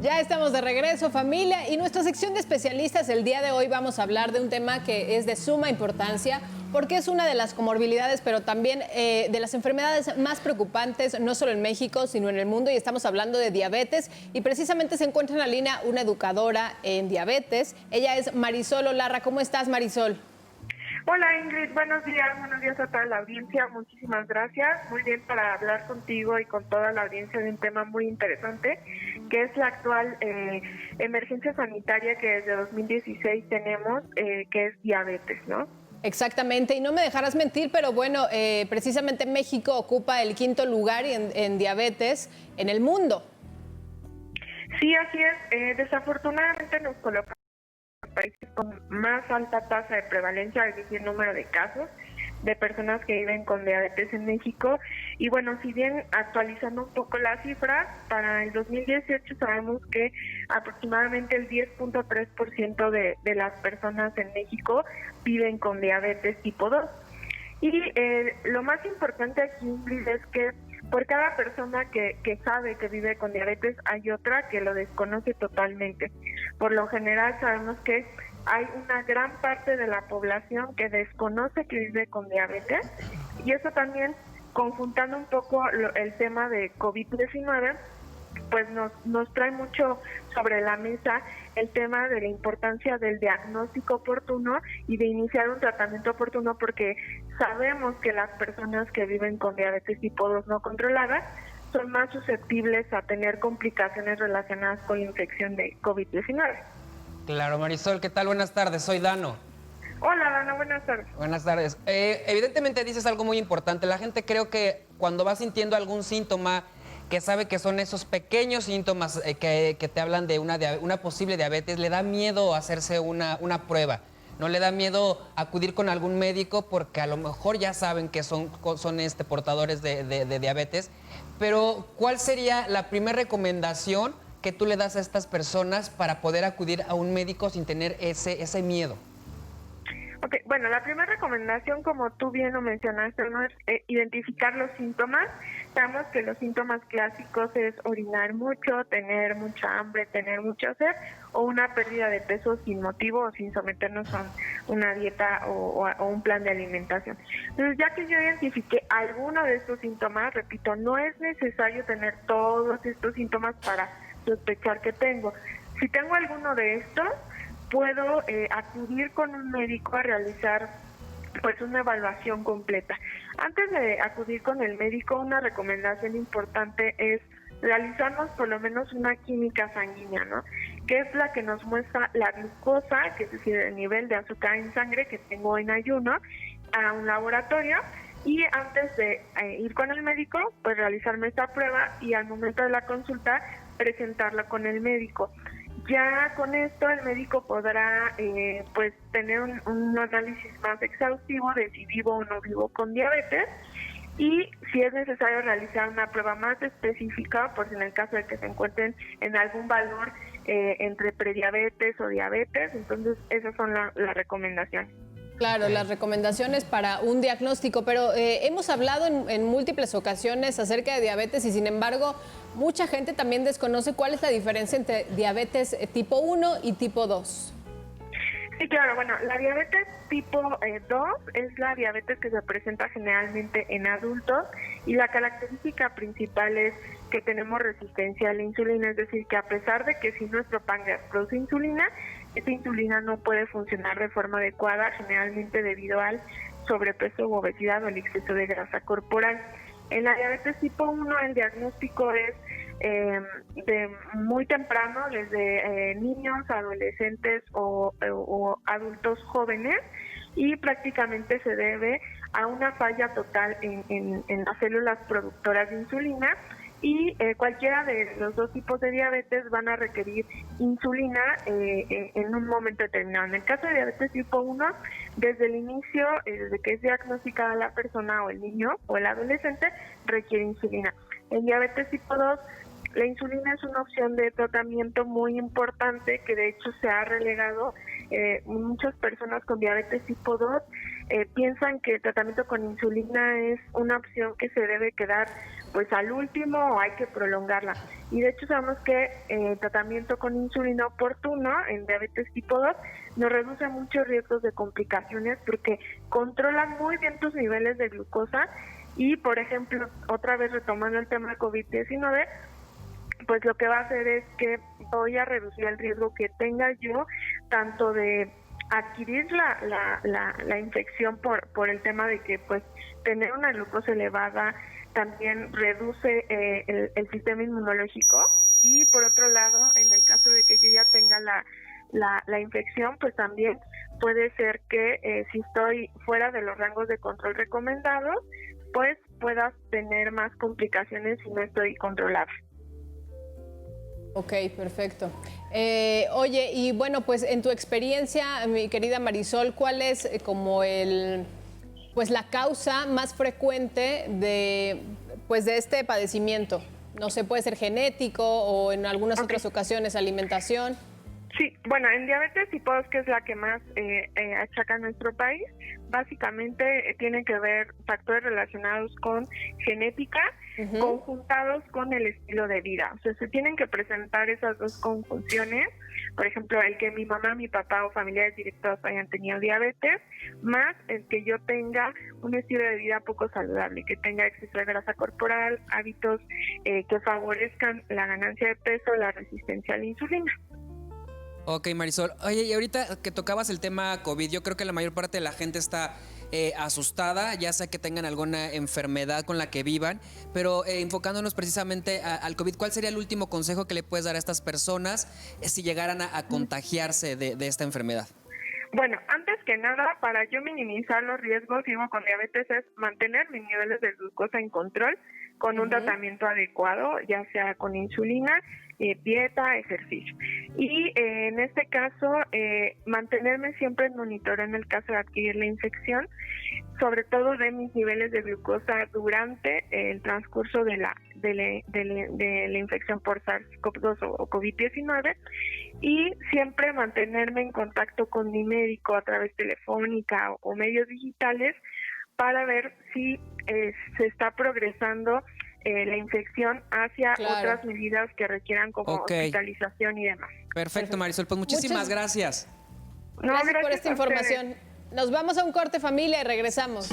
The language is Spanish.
Ya estamos de regreso, familia, y nuestra sección de especialistas el día de hoy vamos a hablar de un tema que es de suma importancia porque es una de las comorbilidades, pero también de las enfermedades más preocupantes, no solo en México, sino en el mundo, y estamos hablando de diabetes, y precisamente se encuentra en la línea una educadora en diabetes. Ella es Marisol Olarra. ¿Cómo estás, Marisol? Hola Ingrid, buenos días a toda la audiencia, muchísimas gracias. Muy bien para hablar contigo y con toda la audiencia de un tema muy interesante, que es la actual emergencia sanitaria que desde 2016 tenemos, que es diabetes, ¿no? Exactamente, y no me dejarás mentir, pero bueno, precisamente México ocupa el 5º lugar en diabetes en el mundo. Sí, así es. Desafortunadamente nos colocamos países con más alta tasa de prevalencia, es decir, número de casos de personas que viven con diabetes en México. Y bueno, si bien actualizando un poco las cifras, para el 2018 sabemos que aproximadamente el 10.3% de las personas en México viven con diabetes tipo 2. Y lo más importante aquí, Ingrid, es que por cada persona que sabe que vive con diabetes hay otra que lo desconoce totalmente. Por lo general sabemos que hay una gran parte de la población que desconoce que vive con diabetes, y eso también, conjuntando un poco el tema de COVID-19, pues nos trae mucho sobre la mesa el tema de la importancia del diagnóstico oportuno y de iniciar un tratamiento oportuno, porque sabemos que las personas que viven con diabetes tipo 2 no controlada son más susceptibles a tener complicaciones relacionadas con la infección de COVID-19. Claro, Marisol, ¿qué tal? Buenas tardes, soy Dano. Hola, Dana, buenas tardes. Buenas tardes. Evidentemente dices algo muy importante. La gente, creo que cuando va sintiendo algún síntoma, que sabe que son esos pequeños síntomas que te hablan de una posible diabetes, le da miedo hacerse una prueba. No le da miedo acudir con algún médico porque a lo mejor ya saben que son portadores de diabetes. Pero, ¿cuál sería la primera recomendación que tú le das a estas personas para poder acudir a un médico sin tener ese miedo? Okay, bueno, la primera recomendación, como tú bien lo mencionaste, ¿no?, es identificar los síntomas. Sabemos que los síntomas clásicos es orinar mucho, tener mucha hambre, tener mucha sed, o una pérdida de peso sin motivo o sin someternos a una dieta o un plan de alimentación. Entonces, ya que yo identifiqué alguno de estos síntomas, repito, no es necesario tener todos estos síntomas para sospechar que tengo. Si tengo alguno de estos, puedo acudir con un médico a realizar pues una evaluación completa. Antes de acudir con el médico, una recomendación importante es realizarnos por lo menos una química sanguínea, ¿no?, que es la que nos muestra la glucosa, que es decir, el nivel de azúcar en sangre que tengo en ayuno, a un laboratorio. Y antes de ir con el médico, pues realizarme esta prueba y al momento de la consulta presentarla con el médico. Ya con esto el médico podrá pues tener un análisis más exhaustivo de si vivo o no vivo con diabetes, y si es necesario realizar una prueba más específica, por si en el caso de que se encuentren en algún valor entre prediabetes o diabetes. Entonces esas son las recomendaciones. Claro, las recomendaciones para un diagnóstico, pero hemos hablado en múltiples ocasiones acerca de diabetes y sin embargo mucha gente también desconoce cuál es la diferencia entre diabetes tipo 1 y tipo 2. Sí, claro, bueno, la diabetes tipo 2 es la diabetes que se presenta generalmente en adultos, y la característica principal es que tenemos resistencia a la insulina, es decir, que a pesar de que si nuestro páncreas produce insulina, esta insulina no puede funcionar de forma adecuada, generalmente debido al sobrepeso u obesidad o el exceso de grasa corporal. En la diabetes tipo 1 el diagnóstico es de muy temprano, desde niños, adolescentes o adultos jóvenes, y prácticamente se debe a una falla total en las células productoras de insulina, y cualquiera de los dos tipos de diabetes van a requerir insulina en un momento determinado. En el caso de diabetes tipo 1, desde el inicio, desde que es diagnosticada la persona o el niño o el adolescente, requiere insulina. En diabetes tipo 2, la insulina es una opción de tratamiento muy importante que de hecho se ha relegado muchas personas con diabetes tipo 2 piensan que el tratamiento con insulina es una opción que se debe quedar pues al último o hay que prolongarla. Y de hecho sabemos que el tratamiento con insulina oportuno en diabetes tipo 2 nos reduce muchos riesgos de complicaciones porque controla muy bien tus niveles de glucosa y, por ejemplo, otra vez retomando el tema de COVID-19, pues lo que va a hacer es que voy a reducir el riesgo que tenga yo tanto de adquirir la infección por el tema de que pues tener una glucosa elevada también reduce el sistema inmunológico y por otro lado en el caso de que yo ya tenga la infección pues también puede ser que si estoy fuera de los rangos de control recomendados pues puedas tener más complicaciones si no estoy controlada. Ok, perfecto. Oye, y bueno, pues en tu experiencia, mi querida Marisol, ¿cuál es pues la causa más frecuente de este padecimiento? No sé, puede ser genético o en algunas otras ocasiones alimentación. Sí, bueno, en diabetes tipo 2, que es la que más achaca a nuestro país, básicamente tienen que ver factores relacionados con genética, conjuntados con el estilo de vida. O sea, se tienen que presentar esas dos conjunciones, por ejemplo, el que mi mamá, mi papá o familiares directos hayan tenido diabetes, más el que yo tenga un estilo de vida poco saludable, que tenga exceso de grasa corporal, hábitos que favorezcan la ganancia de peso, la resistencia a la insulina. Ok, Marisol. Oye, y ahorita que tocabas el tema COVID, yo creo que la mayor parte de la gente está asustada, ya sea que tengan alguna enfermedad con la que vivan, pero enfocándonos precisamente al COVID, ¿cuál sería el último consejo que le puedes dar a estas personas si llegaran a contagiarse de esta enfermedad? Bueno, antes que nada, para yo minimizar los riesgos, digo, con diabetes es mantener mis niveles de glucosa en control con un tratamiento adecuado, ya sea con insulina, dieta, ejercicio. Y en este caso, mantenerme siempre en monitoreo en el caso de adquirir la infección, sobre todo de mis niveles de glucosa durante el transcurso de la infección por SARS-CoV-2 o COVID-19 y siempre mantenerme en contacto con mi médico a través telefónica o medios digitales para ver si se está progresando la infección hacia otras medidas que requieran como hospitalización y demás. Perfecto, Marisol. Pues muchísimas gracias. Gracias por esta información. Nos vamos a un corte, familia, y regresamos.